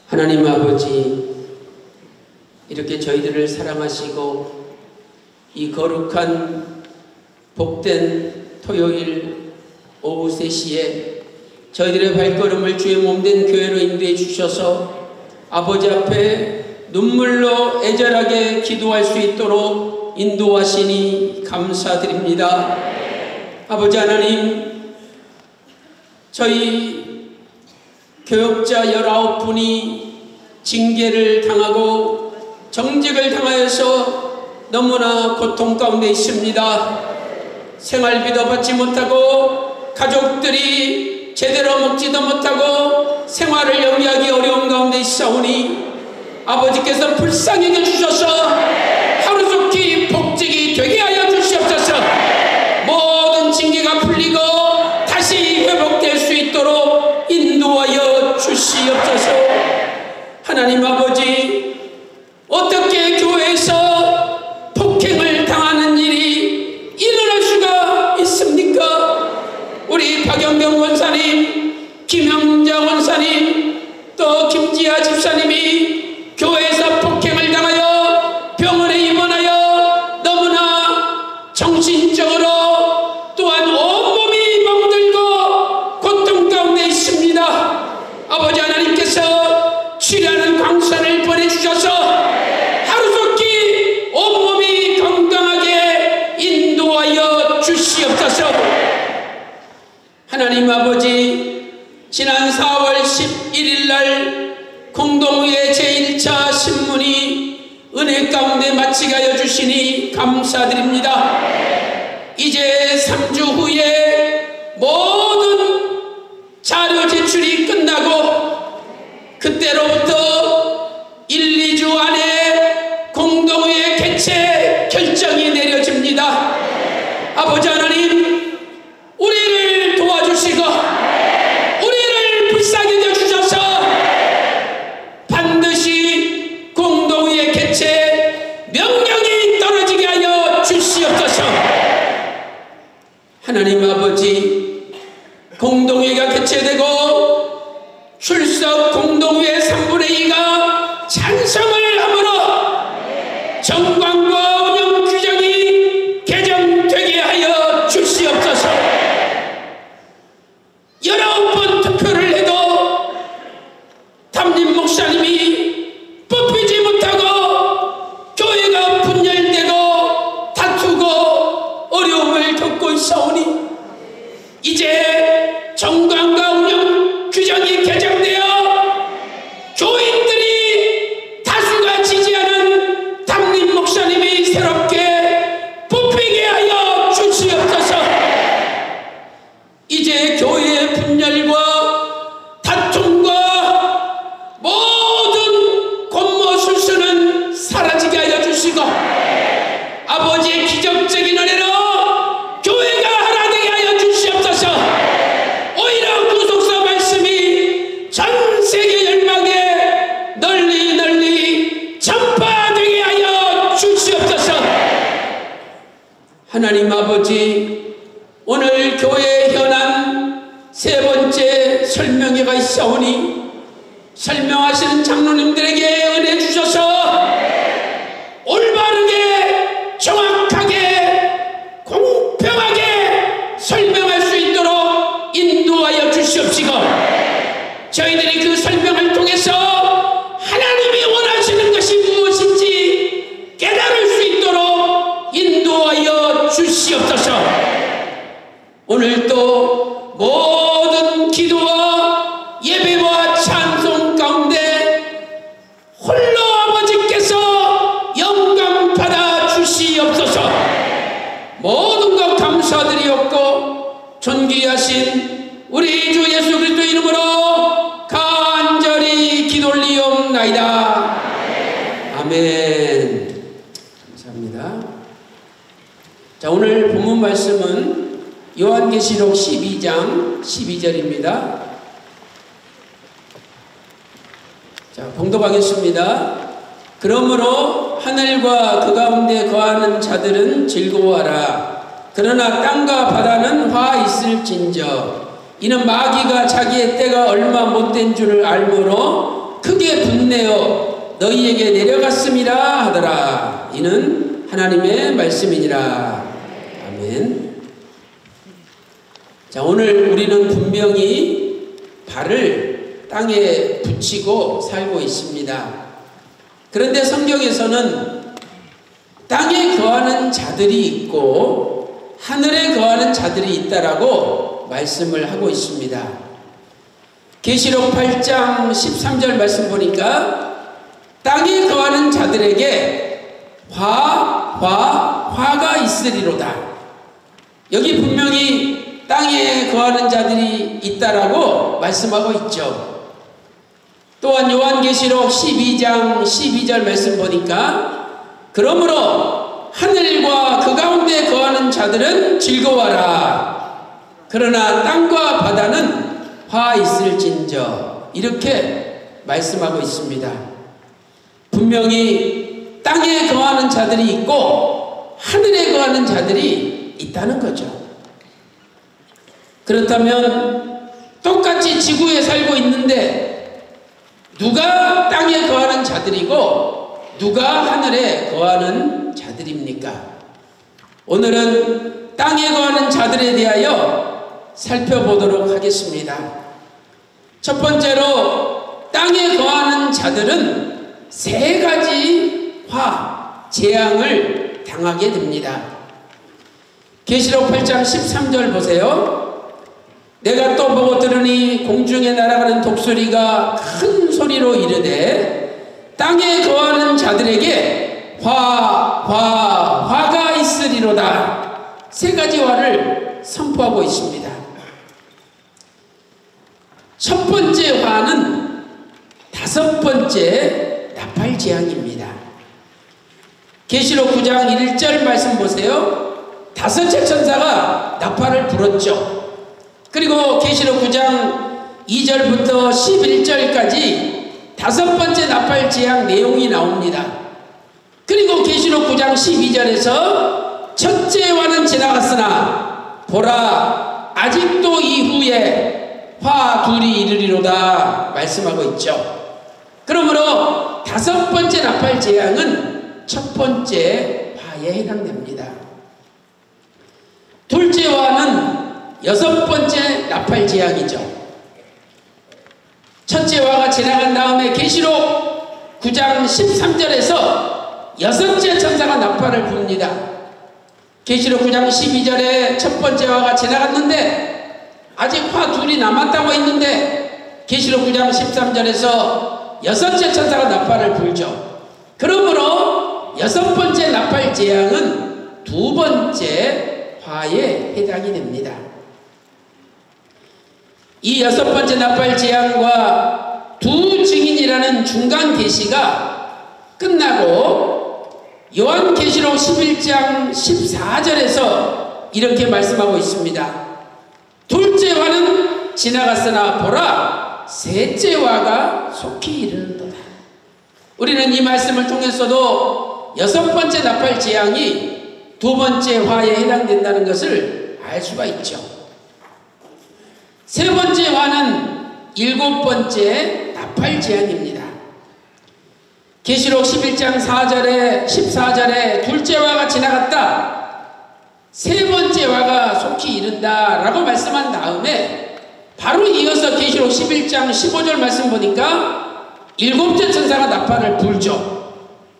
하나님 아버지, 이렇게 저희들을 사랑하시고 이 거룩한 복된 토요일 오후 3시에 저희들의 발걸음을 주의 몸된 교회로 인도해 주셔서 아버지 앞에 눈물로 애절하게 기도할 수 있도록 인도하시니 감사드립니다. 아버지 하나님, 저희 교역자 19분이 징계를 당하고 정직을 당하여서 너무나 고통 가운데 있습니다. 생활비도 받지 못하고 가족들이 제대로 먹지도 못하고 생활을 영위하기 어려운 가운데 있사오니 아버지께서 불쌍히 여겨주셔서 하루속히 복직이 되게 하여 주시옵소서. 모든 징계가 풀리고 다시 회복될 수 있도록 인도하여 주시옵소서. 하나님 아버지, 어떻게 교회에서 폭행을 당하는 일이 일어날 수가 있습니까? 우리 박영경 원사님, 김영자 원사님, 또 김지아 집사님이 교회에서 폭행을 당하여 병원에 입원하여 너무나 정신적으로 또한 온몸이 멍들고 고통 가운데 있습니다. 아버지 하나님께서 치료하는 광선을 보내주셔서 하루속히 온몸이 건강하게 인도하여 주시옵소서. 하나님 아버지, 지난 4월 11일 날 공동의회 제1차 신문이 은혜 가운데 마치게 하여 주시니 감사드립니다. 이제 3주 후에 모든 자료 제출이 끝나고 그때로부터 1, 2주 안에 공동의회 개최 결정이 내려집니다. 아버지 하나님, 우리를 도와주시고 우리를 불쌍히 여주셔서 반드시 공동의회 개최 명령이 떨어지게 하여 주시옵소서. 하나님 아버지, 공동회의가 개최되고 출석 공동회의 3분의 2가 찬성을 함으로 정관과 운영 규정이 개정되게 하여 주시옵소서. 19번 투표를 해도 담임 목사님이 뽑히지 못하고 교회가 분열되고 다투고 어려움을 겪고 있사오니 이제 정관과 운영 규정이 개정되어 교인들이 다수가 지지하는 담임 목사님이 새롭게 뽑히게 하여 주시옵소서. 이제 교회의 분열과 다툼과 모든 권모술수는 사라지게 하여 주시고 아버지의 기적적인 은혜로 교회가 하나 되게 하여 주시옵소서. 오히려 구속사 말씀이 전 세계 열방에 널리 널리 전파되게 하여 주시옵소서. 하나님 아버지, 오늘 교회 현안 3번째 설명회가 있사오니 설명하시는 장로님들에게 은혜 주셔서 올바르게 정확하게 공평하게 설명할 수 있도록 인도하여 주시옵시고 저희들이 그 설명을 통해서 하나님이 원하시는 것이 무엇인지 깨달을 수 있도록 인도하여 주시옵소서. 오늘도 모든 기도와 예배와 찬송 가운데 홀로 아버지께서 영광 받아 주시옵소서. 모든 것 감사드리옵고 존귀하신 우리 주 예수 그리스도 이름으로 간절히 기도 올리옵나이다. 아멘. 감사합니다. 자, 오늘 본문 말씀은 요한계시록 12장 12절입니다. 자, 봉독하겠습니다. 그러므로 하늘과 그 가운데 거하는 자들은 즐거워하라. 그러나 땅과 바다는 화 있을진저 이는 마귀가 자기의 때가 얼마 못된 줄을 알므로 크게 분내어 너희에게 내려갔음이라 하더라. 이는 하나님의 말씀이니라. 아멘. 자, 오늘 우리는 분명히 발을 땅에 붙이고 살고 있습니다. 그런데 성경에서는 땅에 거하는 자들이 있고 하늘에 거하는 자들이 있다라고 말씀을 하고 있습니다. 계시록 8장 13절 말씀 보니까 땅에 거하는 자들에게 화가 있으리로다. 여기 분명히 땅에 거하는 자들이 있다라고 말씀하고 있죠. 또한 요한계시록 12장 12절 말씀 보니까 그러므로 하늘과 그 가운데 거하는 자들은 즐거워하라. 그러나 땅과 바다는 화 있을진저. 이렇게 말씀하고 있습니다. 분명히 땅에 거하는 자들이 있고 하늘에 거하는 자들이 있다는 거죠. 그렇다면 똑같이 지구에 살고 있는데 누가 땅에 거하는 자들이고 누가 하늘에 거하는 자들입니까? 오늘은 땅에 거하는 자들에 대하여 살펴보도록 하겠습니다. 첫 번째로 땅에 거하는 자들은 세 가지 재앙을 당하게 됩니다. 계시록 8장 13절 보세요. 내가 또 보고 들으니 공중에 날아가는 독수리가 큰 소리로 이르되 땅에 거하는 자들에게 화가 있으리로다. 세 가지 화를 선포하고 있습니다. 첫 번째 화는 다섯 번째 나팔 재앙입니다. 계시록 9장 1절 말씀 보세요. 다섯째 천사가 나팔을 불었죠. 그리고 계시록 9장 2절부터 11절까지 다섯 번째 나팔 재앙 내용이 나옵니다. 그리고 계시록 9장 12절에서 첫째 화는 지나갔으나 보라 아직도 이후에 화 둘이 이르리로다 말씀하고 있죠. 그러므로 다섯 번째 나팔 재앙은 첫 번째 화에 해당됩니다. 둘째 화는 여섯 번째 나팔 재앙이죠. 첫째 화가 지나간 다음에 계시록 9장 13절에서 여섯째 천사가 나팔을 부릅니다. 계시록 9장 12절에 첫 번째 화가 지나갔는데 아직 화 둘이 남았다고 했는데 계시록 9장 13절에서 여섯째 천사가 나팔을 불죠. 그러므로 여섯 번째 나팔 재앙은 두 번째 화에 해당이 됩니다. 이 여섯 번째 나팔 재앙과 두 증인이라는 중간 계시가 끝나고 요한계시록 11장 14절에서 이렇게 말씀하고 있습니다. 둘째 화는 지나갔으나 보라 셋째 화가 속히 이르는도다. 우리는 이 말씀을 통해서도 여섯 번째 나팔 재앙이 두 번째 화에 해당된다는 것을 알 수가 있죠. 세 번째 화는 일곱 번째 나팔 재앙입니다. 계시록 11장 14절에 둘째 화가 지나갔다. 세 번째 화가 속히 이른다 라고 말씀한 다음에 바로 이어서 계시록 11장 15절 말씀 보니까 일곱째 천사가 나팔을 불죠.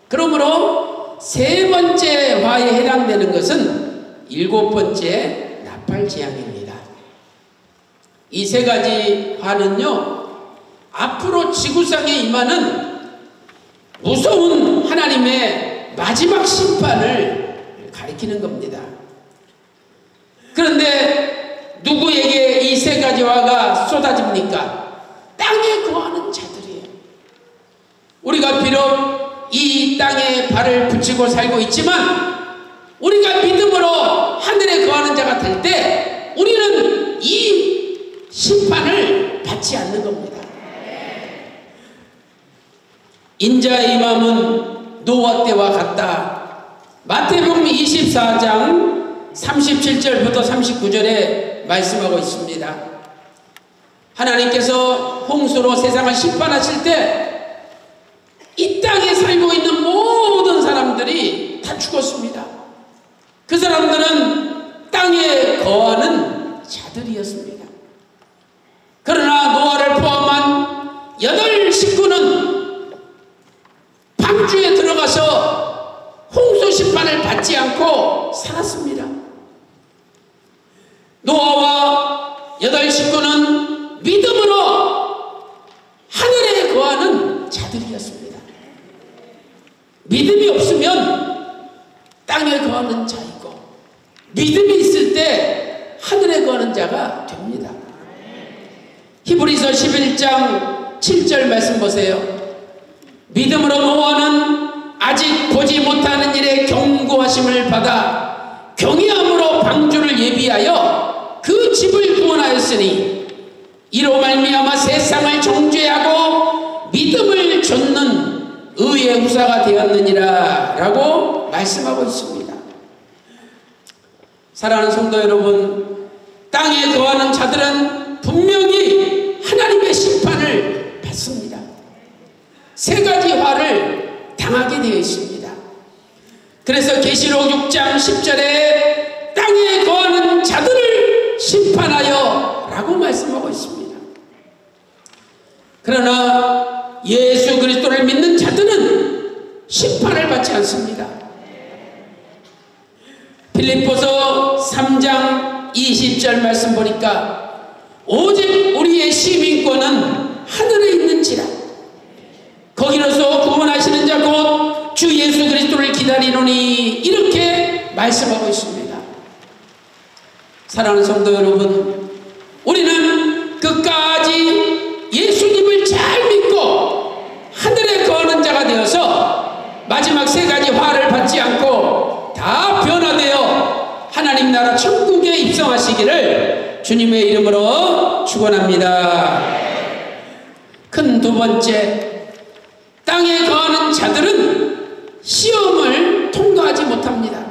그러므로 세 번째 화에 해당되는 것은 일곱 번째 나팔 재앙입니다. 이 세 가지 화는요, 앞으로 지구상에 임하는 무서운 하나님의 마지막 심판을 가리키는 겁니다. 그런데 누구에게 이 세 가지 화가 쏟아집니까? 땅에 거하는 자들이에요. 우리가 비록 이 땅에 발을 붙이고 살고 있지만 우리가 믿음으로 하늘에 거하는 자가 될 때 우리는 이 심판을 받지 않는 겁니다. 인자의 임함은 노아 때와 같다. 마태복음 24장 37절부터 39절에 말씀하고 있습니다. 하나님께서 홍수로 세상을 심판하실 때 이 땅에 살고 있는 모든 사람들이 다 죽었습니다. 그 사람들은 땅에 거하는 자들이었습니다. 그러나 노아를 포함한 8 식구는 방주에 들어가서 홍수 심판을 받지 않고 살았습니다. 노아와 8 식구는 믿음으로 하늘에 거하는 자들이었습니다. 믿음이 없으면 땅에 거하는 자이고, 믿음이 있을 때 하늘에 거하는 자가 됩니다. 히브리서 11장 7절 말씀 보세요. 믿음으로 노아는 아직 보지 못하는 일에 경고하심을 받아 경외함으로 방주를 예비하여 그 집을 구원하였으니 이로 말미암아 세상을 정죄하고 믿음을 좇는 의의 후사가 되었느니라 라고 말씀하고 있습니다. 사랑하는 성도 여러분, 땅에 거하는 자들은 분명히 하나님의 심판을 받습니다. 3가지 화를 당하게 되어 있습니다. 그래서 계시록 6장 10절에 땅에 거하는 자들을 심판하여 라고 말씀하고 있습니다. 그러나 예수 그리스도를 믿는 자들은 심판을 받지 않습니다. 빌립보서 3장 20절 말씀 보니까 오직 우리의 시민권은 하늘에 있는지라 거기로서 구원하시는 자 곧 주 예수 그리스도를 기다리노니 이렇게 말씀하고 있습니다. 사랑하는 성도 여러분, 우리는 끝까지 예수님을 잘 믿고 하늘에 거하는 자가 되어서 마지막 3가지 화를 받지 않고 다 변화되어 하나님 나라 천국에 입성하시기를 주님의 이름으로 축원합니다. 큰 2번째, 땅에 거하는 자들은 시험을 통과하지 못합니다.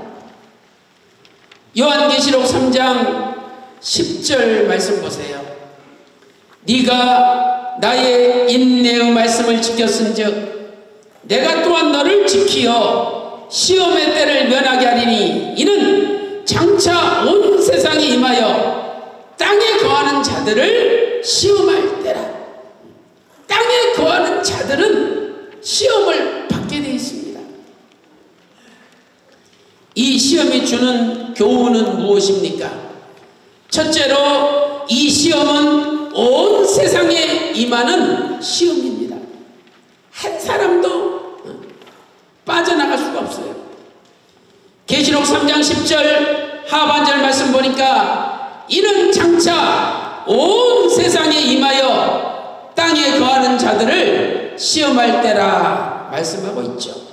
요한계시록 3장 10절 말씀 보세요. 네가 나의 인내의 말씀을 지켰은즉 내가 또한 너를 지키어 시험의 때를 면하게 하리니 이는 장차 온 세상에 임하여 땅에 거하는 자들을 시험할 때라. 땅에 거하는 자들은 시험을 받게 되어 있습니다. 이 시험이 주는 교훈은 무엇입니까? 첫째로 이 시험은 온 세상에 임하는 시험입니다. 한 사람도 빠져나갈 수가 없어요. 계시록 3장 10절 하반절 말씀 보니까 이는 장차 온 세상에 임하여 땅에 거하는 자들을 시험할 때라 말씀하고 있죠.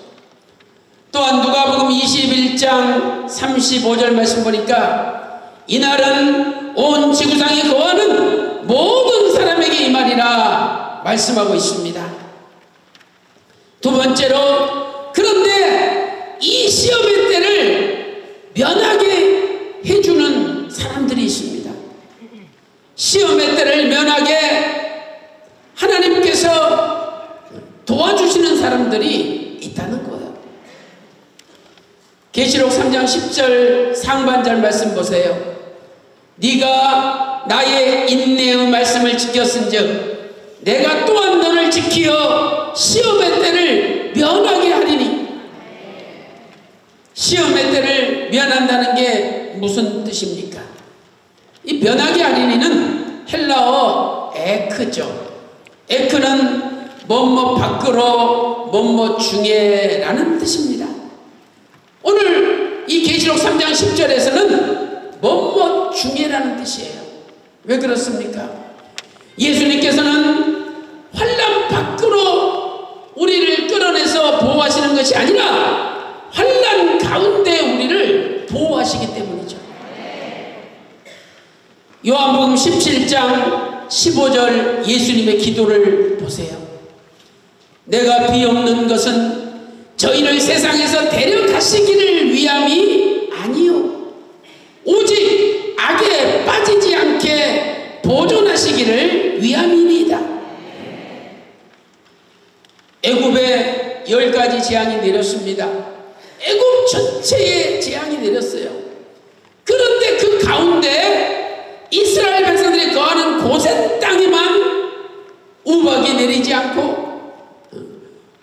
또한 누가복음 21장 35절 말씀 보니까 이날은 온 지구상에 거하는 모든 사람에게 임하리라 말씀하고 있습니다. 2번째로, 그런데 이 시험의 때를 면하게 해주는 사람들이 있습니다. 시험의 때를 면하게 하나님께서 도와주시는 사람들이 있다는 거예요. 계시록 3장 10절 상반절 말씀 보세요. 네가 나의 인내의 말씀을 지켰은즉 내가 또한 너를 지키어 시험의 때를 면하게 하리니. 시험의 때를 면한다는 게 무슨 뜻입니까? 이 면하게 하리니는 헬라어 에크죠. 에크는 뭐뭐 밖으로 뭐뭐 중에라는 뜻입니다. 오늘 이 계시록 3장 10절에서는 뭐뭐 중에라는 뜻이에요. 왜 그렇습니까? 예수님께서는 환난 밖으로 우리를 끌어내서 보호하시는 것이 아니라 환난 가운데 우리를 보호하시기 때문이죠. 요한복음 17장 15절 예수님의 기도를 보세요. 내가 비옵는 것은 저희를 세상에서 데려가시기를 위함이 아니요 오직 악에 빠지지 않게 보존하시기를 위함이니이다. 애굽에 재앙이 내렸습니다. 애굽 전체에 재앙이 내렸어요. 그런데 그 가운데 이스라엘 백성들이 거하는 고센 땅에만 우박이 내리지 않고,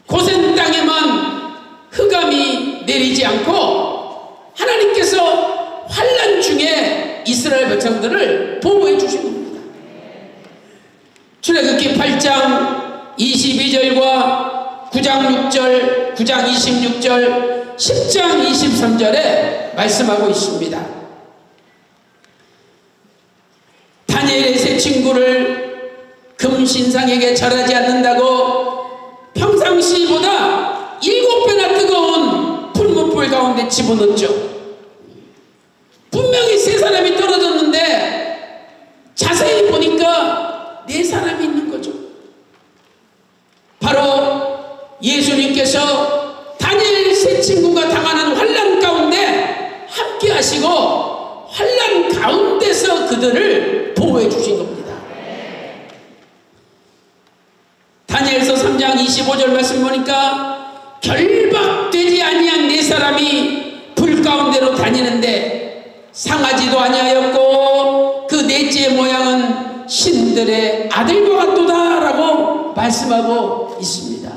고센 땅에만 흑암이 내리지 않고, 하나님께서 환난 중에 이스라엘 백성들을 보호해 주신 겁니다. 출애굽기 8장 22절과 9장 6절, 9장 26절, 10장 23절에 말씀하고 있습니다. 다니엘의 세 친구를 금신상에게 절하지 않는다고 평상시보다 7배나 뜨거운 풀무불 가운데 집어넣었죠. 분명히 세 사람이 떨어졌는데 자세히 보니까 네 사람이 있는 거죠. 바로 예수님께서 다니엘 세 친구가 당하는 환난 가운데 함께 하시고 환난 가운데서 그들을 보호해 주신 겁니다. 다니엘서 3장 25절 말씀 보니까 결박되지 아니한 네 사람이 불 가운데로 다니는데 상하지도 아니하였고 그 넷째의 모양은 신들의 아들과 같도다 라고 말씀하고 있습니다.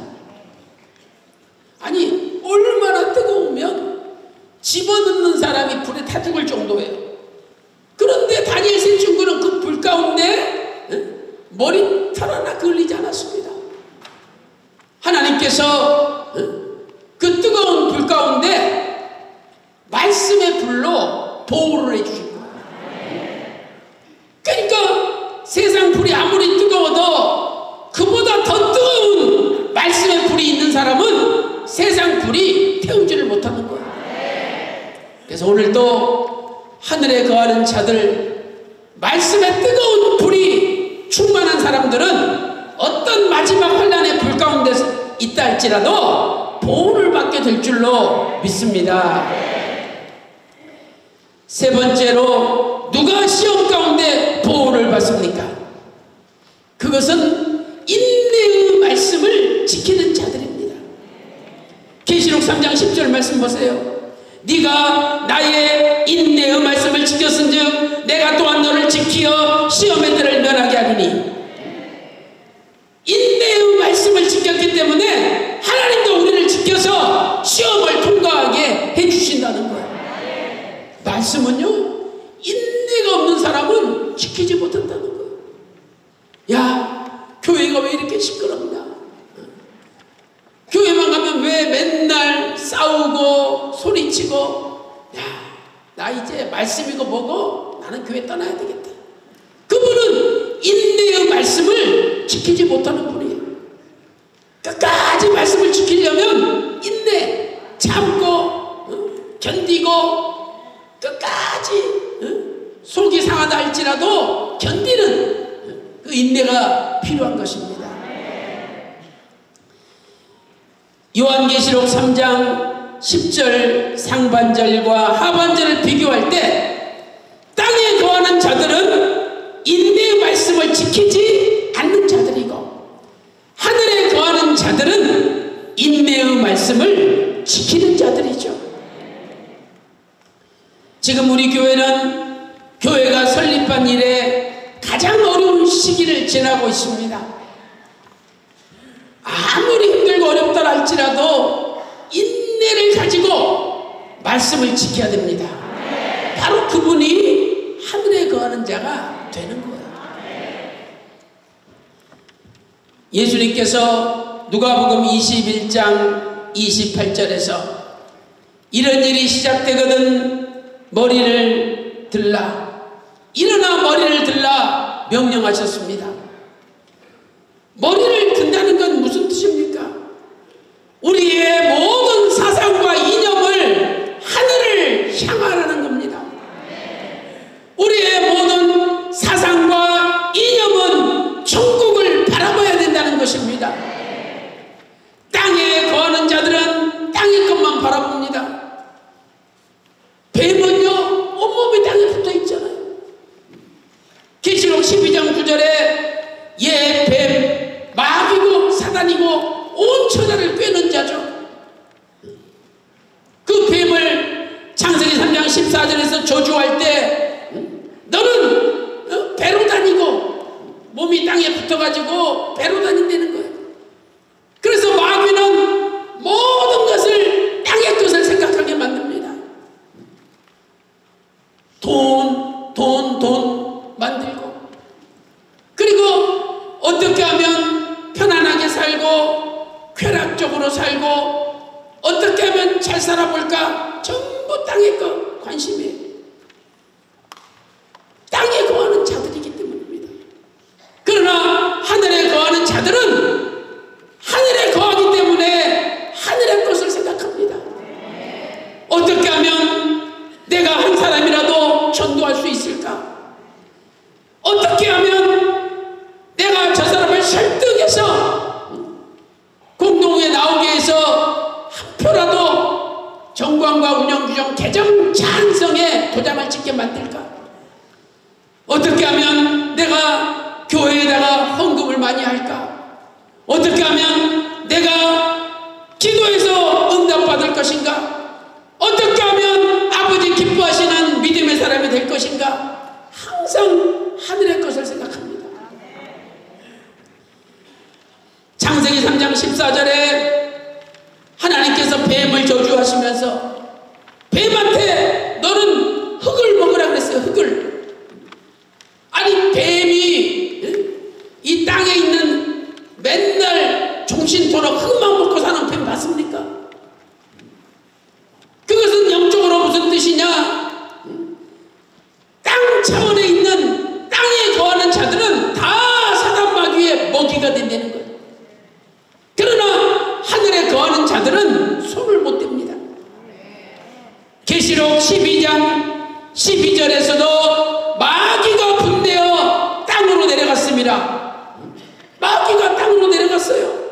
아니 얼마나 뜨거우면 집어넣는 사람이 불에 타 죽을 정도예요. 그런데 다니엘 세 친구는 그 불 가운데 머리털 하나 걸리지 않았습니다. 하나님께서 그 뜨거운 불 가운데 말씀의 불로 보호를 해주신 거예요. 그러니까 세상 불이 아무리 뜨거워도 그보다 더 뜨거운 말씀의 불이 있는 사람은 세상 불이 태우지를 못하는 거예요. 그래서 오늘도 하늘에 거하는 자들, 말씀의 뜨거운 불이 충만한 사람들은 어떤 마지막 환난의 불 가운데 있다 할지라도 보호를 받게 될 줄로 믿습니다. 세 번째로 누가 시험 가운데 보호를 받습니까? 그것은 인내의 말씀을 지키는 자들입니다. 계시록 3장 10절 말씀 보세요. 네가 나의 인내의 말씀을 지켰은즉 내가 또한 너를 지키어 시험의 때를 면하게 하리니. 인내의 말씀을 지켰기 때문에 하나님도 우리를 지켜서 시험을 통과하게 해주신다는 거예요. 말씀은요, 인내가 없는 사람은 지키지 못한다는 거예요. 야, 교회가 왜 이렇게 시끄럽냐? 교회만 가면 왜 맨날 싸우고 소리치고, 야, 나 이제 말씀이고 뭐고 나는 교회 떠나야 되겠다. 그분은 인내의 말씀을 지키지 못하는 분이에요. 끝까지 말씀을 지키려면 인내, 참고 견디고 끝까지 속이 상하다 할지라도 견디는 그 인내가 필요한 것입니다. 요한계시록 3장 10절 상반절과 하반절을 비교할 때 땅에 거하는 자들은 인내의 말씀을 지키지 않는 자들이고 하늘에 거하는 자들은 인내의 말씀을 지키는 자들이죠. 지금 우리 교회는 교회가 설립한 이래 가장 어려운 시기를 지나고 있습니다. 아무리 힘들고 어렵다 할지라도 인내를 가지고 말씀을 지켜야 됩니다. 바로 그분이 하늘에 거하는 자가 되는 거예요. 예수님께서 누가복음 21장 28절에서 이런 일이 시작되거든 머리를 들라, 일어나 머리를 들라 명령하셨습니다. 머리를 든다는 건 무슨 뜻입니까? 우리의 모든 사상과 이념을 하늘을 향하라는 겁니다. 우리의 모든 사상과 이념은 천국을 바라봐야 된다는 것입니다. 땅에 거하는 자들은 땅의 것만 바라봅니다. 뱀은요, 온몸이 땅에 붙어 있잖아요. 계시록 12장 9절에 예, 뱀, 마귀고 사단이고 온 천하를 꿰는 자죠. 돈 만들고, 그리고 어떻게 하면 편안하게 살고 쾌락적으로 살고 어떻게 하면 잘 살아볼까, 전부 땅에 관심이에요. 땅에 거하는 자들이기 때문입니다. 그러나 하늘에 거하는 자들은 하늘에 거하기 때문에 하늘의 것을 생각합니다. 어떻게 하면 내가 한 사람이라도 전도할 수 있을까? 어떻게 하면 내가 저 사람을 설득해서 공동회에 나오게 해서 한 표라도 정관과 운영규정 개정 찬성에 도장을 찍게 만들까? 어떻게 하면 내가 교회에다가 헌금을 많이 할까? 어떻게 하면 내가 기도해서 응답받을 것인가? 어떻게 하면 아버지 기뻐하시는 믿음의 사람이 될 것인가? 항상 하늘의 것을 생각합니다. 창세기 3장 14절에 하나님께서 뱀을 저주하시면서 뱀한테 너는 흙을 먹으라 그랬어요. 흙을. 아니, 뱀이 이 땅에 있는 맨날 종신토록 흙만 먹고 사는 뱀 맞습니까? 그것은 영적으로 무슨 뜻이냐? 땅 차원에 있는, 땅에 거하는 자들은 다 사단 마귀의 먹이가 된다는 거예요. 그러나 하늘에 거하는 자들은 손을 못 댑니다. 계시록 12장 12절에서도 마귀가 분대어 땅으로 내려갔습니다. 마귀가 땅으로 내려갔어요.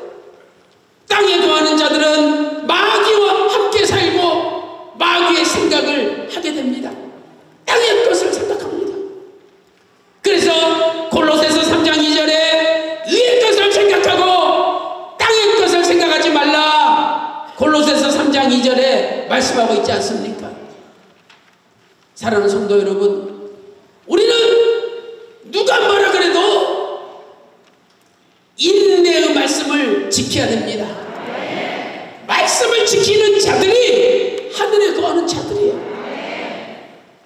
땅에 거하는 자들은 마귀와 함께 살고 마귀의 생각을 하게 됩니다. 땅의 것을 생각합니다. 그래서 골로새서 3장 2절에 위의 것을 생각하고 땅의 것을 생각하지 말라, 골로새서 3장 2절에 말씀하고 있지 않습니까? 사랑하는 성도 여러분, 우리는 누가 뭐라 그래도 인내의 말씀을 지켜야 됩니다. 말씀을 지키는 자들이 하늘에 거하는 자들이에요.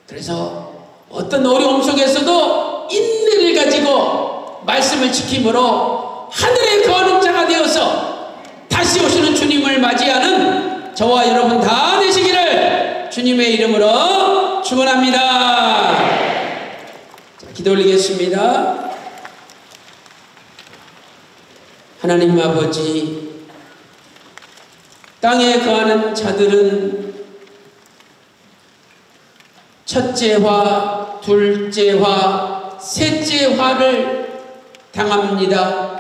그래서 어떤 어려움 속에서도 인내를 가지고 말씀을 지킴으로 하늘에 거하는 자가 되어서 다시 오시는 주님을 맞이하는 저와 여러분 다 되시기를 주님의 이름으로 축원합니다. 자, 기도 올리겠습니다. 하나님 아버지, 땅에 거하는 자들은 첫째 화, 둘째 화, 셋째 화를 당합니다.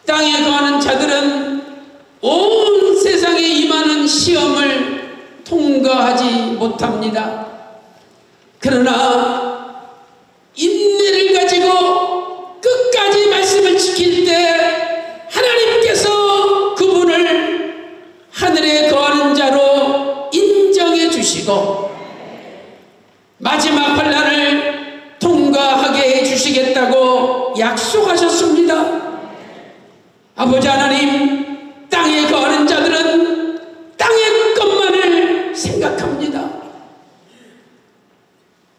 땅에 거하는 자들은 온 세상에 임하는 시험을 통과하지 못합니다. 그러나 인내를 가지고 끝까지 말씀을 지킬 때 하나님께서 그분을 하늘에 거하는 자로 인정해 주시고 마지막 환난을 통과하게 해 주시겠다고 약속하셨습니다. 아버지 하나님, 땅에 거하는 자들은 땅의 것만을 생각합니다.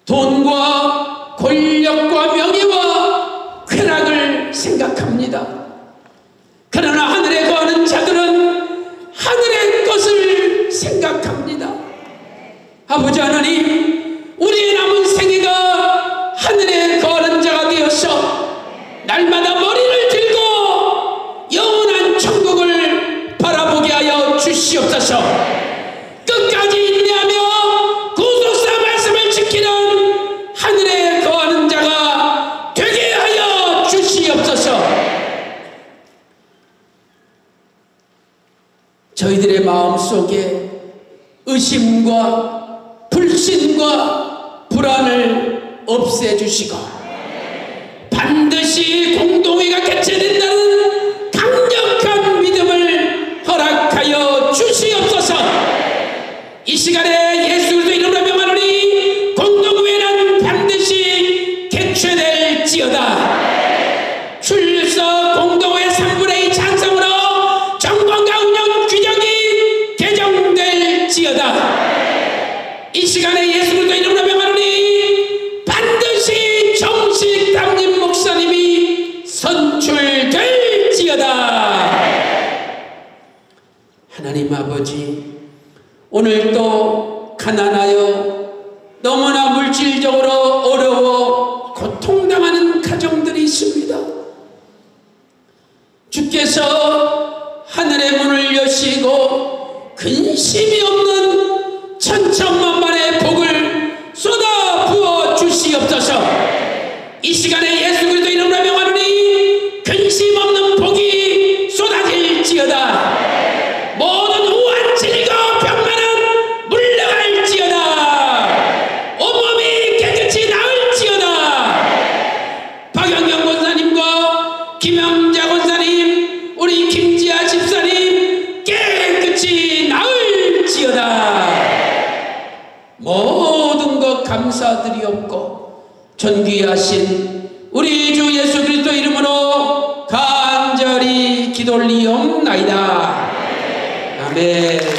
돈과 권력과 명예와 쾌락을 생각합니다. 그러나 하늘에 거하는 자들은 하늘의 것을 생각합니다. 아버지 하나님, 우리의 남은 생애가 하늘에 거하는 자가 되어서 날마다 머리를 들고 영원한 천국을 바라보게 하여 주시옵소서. 끝까지 인내하며 구속사 말씀을 지키는 하늘에 거하는 자가 되게 하여 주시옵소서. 저희들의 마음속에 의심과 불신과 불안을 없애주시고 반드시 공동회가 개최된다는 강력한 믿음을 허락하여 주시옵소서. 이 시간에 예수 그리스도 이름으로 명하노니 공동회는 반드시 개최될지어다. 출석 공동회 3분의 2 찬성으로 정권과 운영 규정이 개정될지어다. 이 시간에 예수 그리스도 이름으로 명하노니 오늘 또 가난하여 너무나 물질적으로 어려워 고통당하는 가정들이 있습니다. 주께서 하늘의 문을 여시고 근심이 없는 천천만만의 복을 쏟아 부어 주시옵소서. 이 시간에 예수 그리스도 이름으로 명하노니 근심 없는 복이 쏟아질지어다. 모든 우한 질과 병만은 물러갈지어다. 온몸이 깨끗이 나을지어다. 박영경 권사님과 김영자 권사님, 우리 김지아 집사님 깨끗이 나을지어다. 모든 것 감사드리옵고 존귀하신 우리 주 예수 그리스도 이름으로 간절히 기도 올리옵나이다. 아멘.